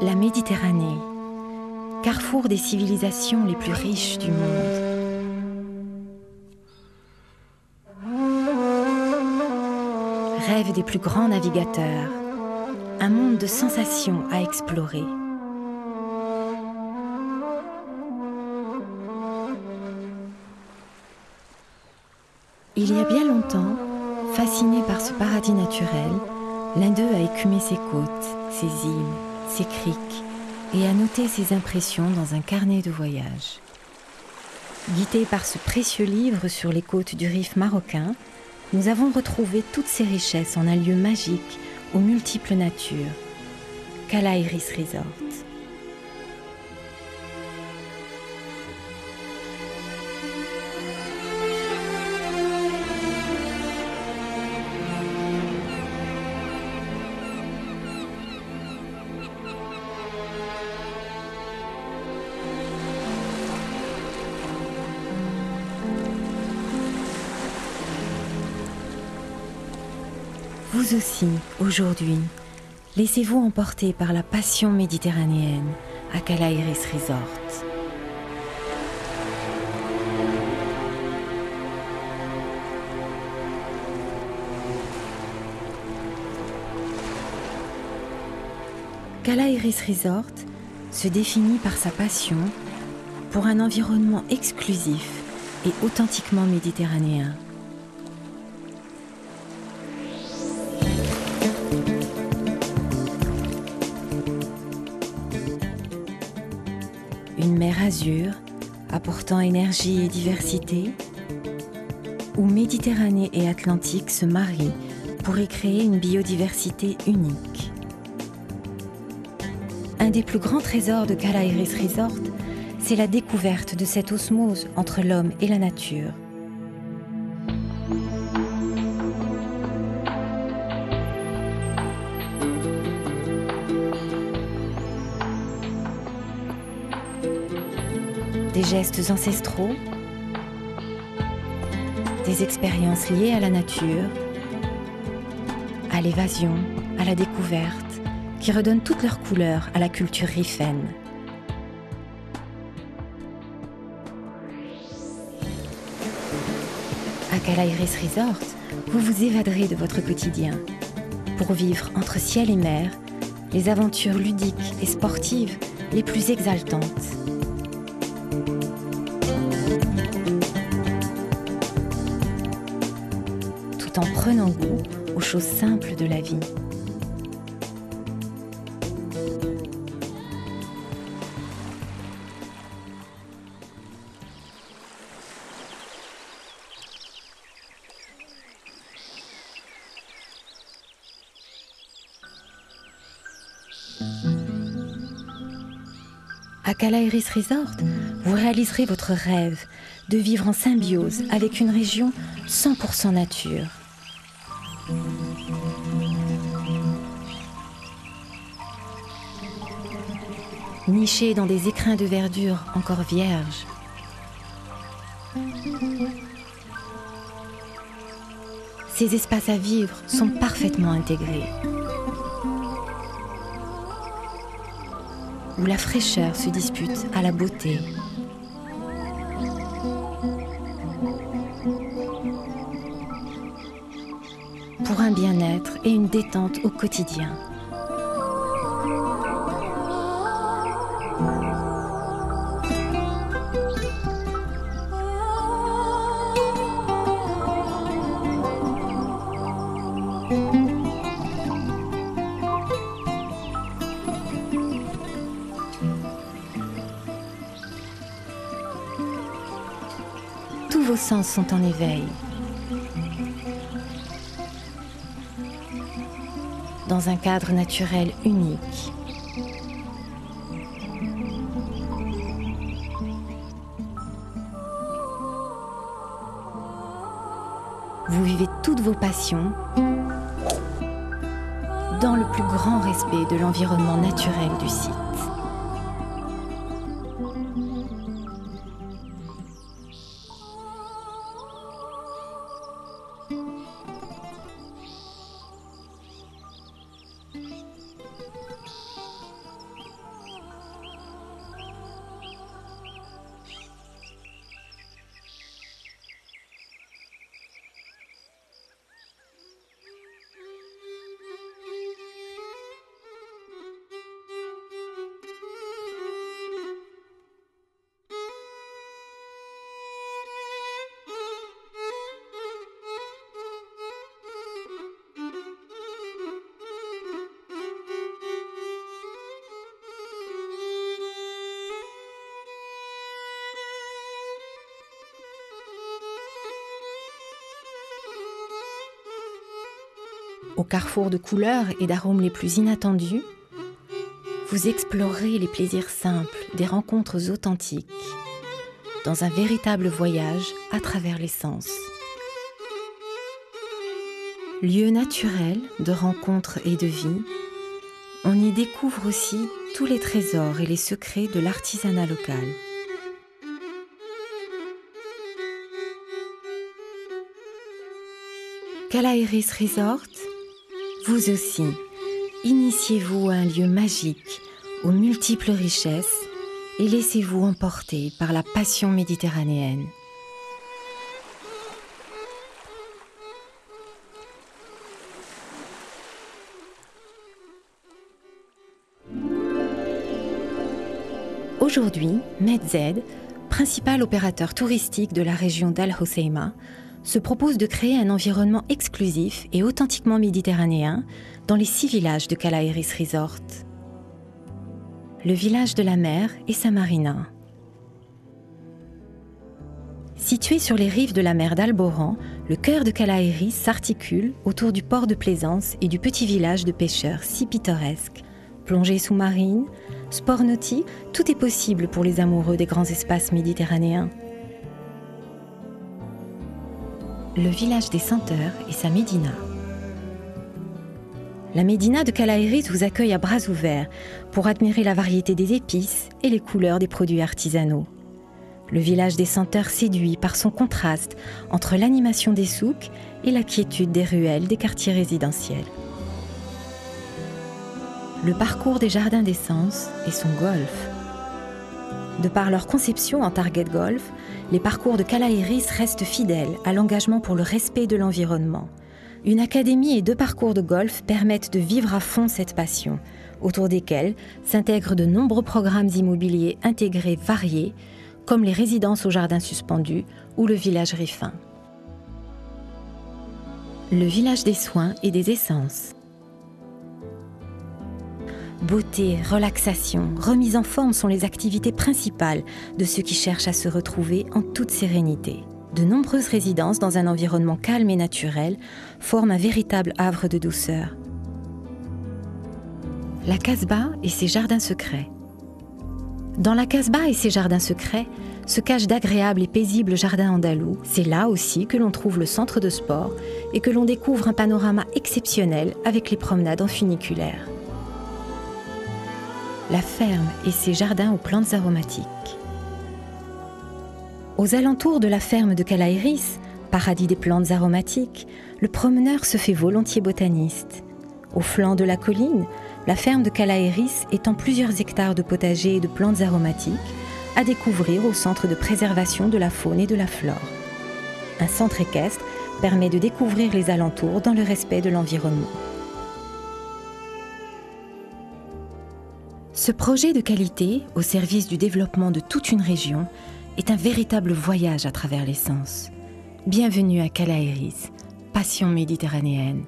La Méditerranée, carrefour des civilisations les plus riches du monde. Rêve des plus grands navigateurs, un monde de sensations à explorer. Il y a bien longtemps, fasciné par ce paradis naturel, l'un d'eux a écumé ses côtes, ses îles, ses criques et a noté ses impressions dans un carnet de voyage. Guidés par ce précieux livre sur les côtes du Rif marocain, nous avons retrouvé toutes ces richesses en un lieu magique aux multiples natures, Cala Iris Resort. Vous aussi, aujourd'hui, laissez-vous emporter par la passion méditerranéenne à Cala Iris Resort. Cala Iris Resort se définit par sa passion pour un environnement exclusif et authentiquement méditerranéen. Une mer azur, apportant énergie et diversité, où Méditerranée et Atlantique se marient pour y créer une biodiversité unique. Un des plus grands trésors de Cala Iris Resort, c'est la découverte de cette osmose entre l'homme et la nature. Des gestes ancestraux, des expériences liées à la nature, à l'évasion, à la découverte, qui redonnent toutes leurs couleurs à la culture rifaine. À Cala Iris Resort, vous vous évaderez de votre quotidien pour vivre entre ciel et mer les aventures ludiques et sportives les plus exaltantes. Tout en prenant goût aux choses simples de la vie. À Cala Iris Resort, vous réaliserez votre rêve de vivre en symbiose avec une région 100% nature. Nichés dans des écrins de verdure encore vierges, ces espaces à vivre sont parfaitement intégrés, où la fraîcheur se dispute à la beauté. Pour un bien-être et une détente au quotidien. Tous vos sens sont en éveil. Dans un cadre naturel unique. Vous vivez toutes vos passions dans le plus grand respect de l'environnement naturel du site. Au carrefour de couleurs et d'arômes les plus inattendus, vous explorerez les plaisirs simples des rencontres authentiques, dans un véritable voyage à travers les sens. Lieu naturel de rencontres et de vie, on y découvre aussi tous les trésors et les secrets de l'artisanat local. Calaheris Resort, vous aussi, initiez-vous à un lieu magique aux multiples richesses et laissez-vous emporter par la passion méditerranéenne. Aujourd'hui, Medz, principal opérateur touristique de la région d'Al Hoceima, se propose de créer un environnement exclusif et authentiquement méditerranéen dans les 6 villages de Calaheris Resort. Le village de la mer et sa marina. Situé sur les rives de la mer d'Alboran, le cœur de Calaheris s'articule autour du port de plaisance et du petit village de pêcheurs si pittoresque. Plongée sous-marine, sport nautique, tout est possible pour les amoureux des grands espaces méditerranéens. Le village des senteurs et sa médina. La médina de Calaheris vous accueille à bras ouverts pour admirer la variété des épices et les couleurs des produits artisanaux. Le village des senteurs séduit par son contraste entre l'animation des souks et la quiétude des ruelles des quartiers résidentiels. Le parcours des jardins d'essence et son golf. De par leur conception en target golf, les parcours de Calaheris restent fidèles à l'engagement pour le respect de l'environnement. Une académie et 2 parcours de golf permettent de vivre à fond cette passion, autour desquels s'intègrent de nombreux programmes immobiliers intégrés variés, comme les résidences aux jardins suspendus ou le village Riffin. Le village des soins et des essences. Beauté, relaxation, remise en forme sont les activités principales de ceux qui cherchent à se retrouver en toute sérénité. De nombreuses résidences dans un environnement calme et naturel forment un véritable havre de douceur. La Casbah et ses jardins secrets. Dans la Casbah et ses jardins secrets se cachent d'agréables et paisibles jardins andalous. C'est là aussi que l'on trouve le centre de sport et que l'on découvre un panorama exceptionnel avec les promenades en funiculaire. La ferme et ses jardins aux plantes aromatiques. Aux alentours de la ferme de Calaheris, paradis des plantes aromatiques, le promeneur se fait volontiers botaniste. Au flanc de la colline, la ferme de Calaheris étend plusieurs hectares de potagers et de plantes aromatiques à découvrir au centre de préservation de la faune et de la flore. Un centre équestre permet de découvrir les alentours dans le respect de l'environnement. Ce projet de qualité, au service du développement de toute une région, est un véritable voyage à travers les sens. Bienvenue à Calaheris, passion méditerranéenne.